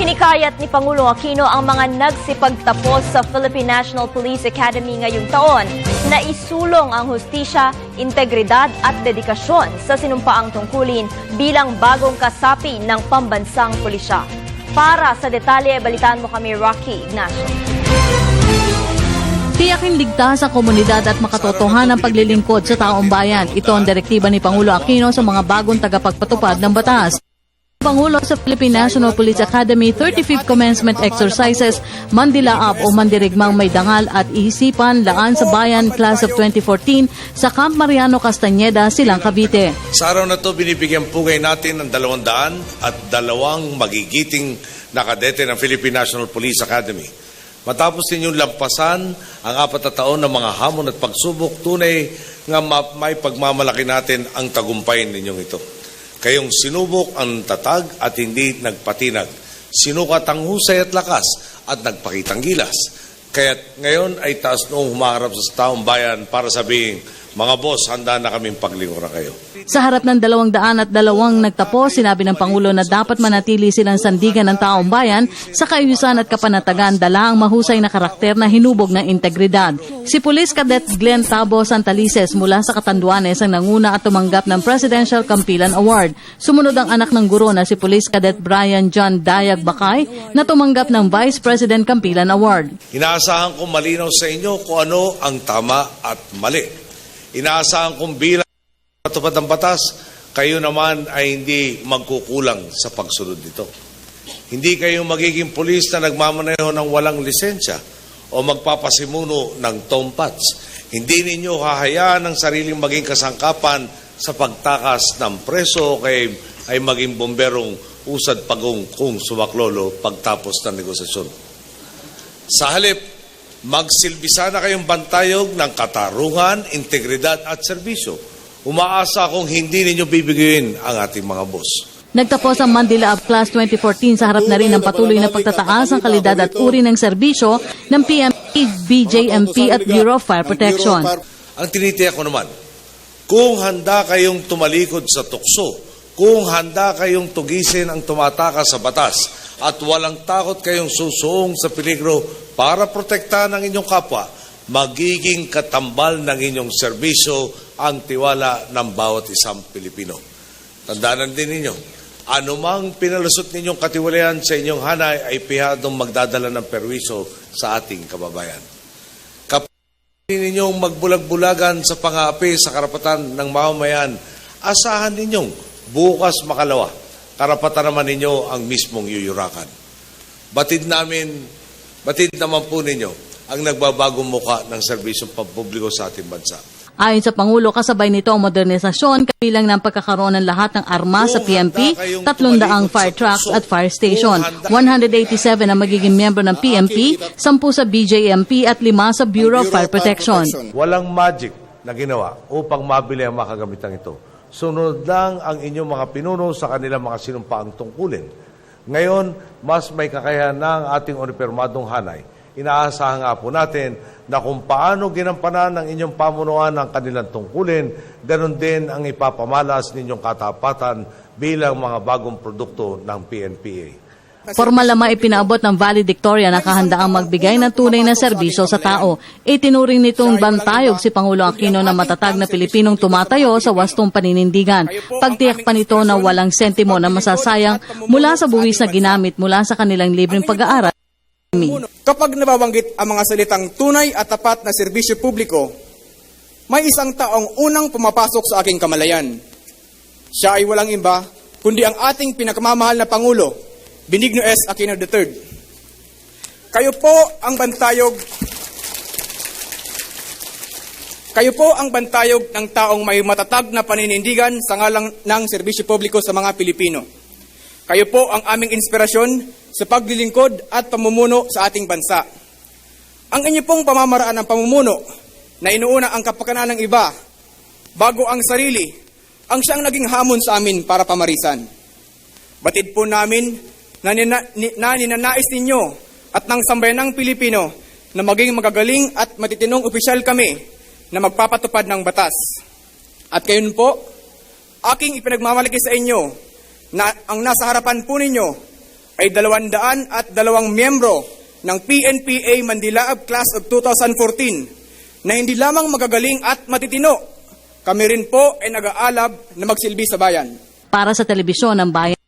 Hinikayat ni Pangulong Aquino ang mga nagsipagtapos sa Philippine National Police Academy ngayong taon na isulong ang hustisya, integridad at dedikasyon sa sinumpaang tungkulin bilang bagong kasapi ng pambansang pulisya. Para sa detalye, balitaan mo kami, Rocky Ignacio. Tiyaking ligtas ang komunidad at makatotohan ang paglilingkod sa taong bayan. Ito ang direktiba ni Pangulo Aquino sa mga bagong tagapagpatupad ng batas. Pangulo sa Philippine National Police Academy 35th Commencement Exercises, Mandilaap o Mandirigmang May Dangal at Ihisipan, Laan sa Bayan, Class of 2014 sa Camp Mariano Castañeda, Silang Cavite. Sa araw na ito, binibigyan pugay natin ng 200 at 2 magigiting na kadete ng Philippine National Police Academy. Matapos ninyong lampasan ang 4 na taon ng mga hamon at pagsubok, tunay nga may pagmamalaki natin ang tagumpay ninyong ito. Kayong sinubok ang tatag at hindi nagpatinag. Sinukat ang husay at lakas at nagpakitang gilas. Kaya't ngayon ay taas noong humaharap sa taong bayan para sabihin, mga boss, handa na kaming paglingkuran kayo. Sa harap ng 202 nagtapos, sinabi ng Pangulo na dapat manatili silang sandigan ng taong bayan sa kaayusan at kapanatagan, dala ang mahusay na karakter na hinubog ng integridad. Si Police Cadet Glenn Tabo Santalices mula sa Catanduanes ang nanguna at tumanggap ng Presidential Kampilan Award. Sumunod ang anak ng guro na si Police Cadet Brian John Dayag Bakay na tumanggap ng Vice President Kampilan Award. Inaasahan kong malinaw sa inyo kung ano ang tama at mali. Inaasahan kong bilang matupad ng batas, kayo naman ay hindi magkukulang sa pagsunod nito. Hindi kayo magiging pulis na nagmamaneho ng walang lisensya o magpapasimuno ng tompats. Hindi ninyo hahayaan ang sariling maging kasangkapan sa pagtakas ng preso o kay ay maging bomberong usad pagong kung sumaklolo pagtapos ng negosasyon. Sa halip, magsilbisa na kayong bantayog ng katarungan, integridad at serbisyo. Umaasa akong hindi ninyo bibigyan ang ating mga boss. Nagtapos ang Mandilaap Class 2014 sa harap na rin ng patuloy na pagtataas ng kalidad at uri ng serbisyo ng PMP, BJMP at Bureau of Fire Protection. Ang tinitiyak ko naman, kung handa kayong tumalikod sa tukso, kung handa kayong tugisin ang tumatakas sa batas, at walang takot kayong susuong sa peligro para protektahan ang inyong kapwa, magiging katambal ng inyong serbisyo ang tiwala ng bawat isang Pilipino. Tandaan din ninyo, anumang pinalusot ninyong katiwalayan sa inyong hanay ay pihadong magdadala ng perwiso sa ating kababayan. Kapag ninyong magbulag-bulagan sa pang-aapi sa karapatan ng mamamayan, asahan ninyong bukas makalawa, karapatan naman ninyo ang mismong yuyurakan. Batid naman po ninyo ang nagbabagong muka ng serbisyong pampubliko sa ating bansa. Ayon sa Pangulo, kasabay nito ang modernisasyon kabilang ng pagkakaroon ng lahat ng armas sa PMP, 300 fire trucks at fire station, 187 ang magiging miyembro ng PMP, 10 sa BJMP at 5 sa Bureau of Fire Protection. Walang magic na ginawa upang mabili ang mga kagamitan ito. Sunod lang ang inyong mga pinuno sa kanilang mga sinumpaang tungkulin. Ngayon, mas may kakayahan na ang ating unipermadong hanay. Inaasahan nga po natin na kung paano ginampanan ng inyong pamunuan ang kanilang tungkulin, ganun din ang ipapamalas ninyong katapatan bilang mga bagong produkto ng PNPA. Formal lamang ipinaabot ng valedictorian na kahandaang magbigay ng tunay na serbisyo sa tao. Itinuring nitong bantayog si Pangulo Aquino na matatag na Pilipinong tumatayo sa wastong paninindigan. Pagtiyak pa nito na walang sentimo na masasayang mula sa buwis na ginamit mula sa kanilang libreng pag-aaral. Kapag nababanggit ang mga salitang tunay at tapat na serbisyo publiko, may isang taong unang pumapasok sa aking kamalayan. Siya ay walang iba, kundi ang ating pinakamamahal na Pangulo, Benigno S. Aquino III. Kayo po ang bantayog ng taong may matatag na paninindigan sa ngalang ng serbisyo publiko sa mga Pilipino. Kayo po ang aming inspirasyon sa paglilingkod at pamumuno sa ating bansa. Ang inyo pong pamamaraan ng pamumuno na inuuna ang kapakanan ng iba bago ang sarili ang siyang naging hamon sa amin para pamarisan. Batid po namin na ninanais ninyo at ng sambayanang Pilipino na maging magagaling at matitinong opisyal kami na magpapatupad ng batas. At kayon po, aking ipinagmamalaki sa inyo na ang nasa harapan po ninyo ay 202 miyembro ng PNPA Mandilaab Class of 2014 na hindi lamang magagaling at matitino, kami rin po ay nag-aalab na magsilbi sa bayan. Para sa telebisyon ng bayan.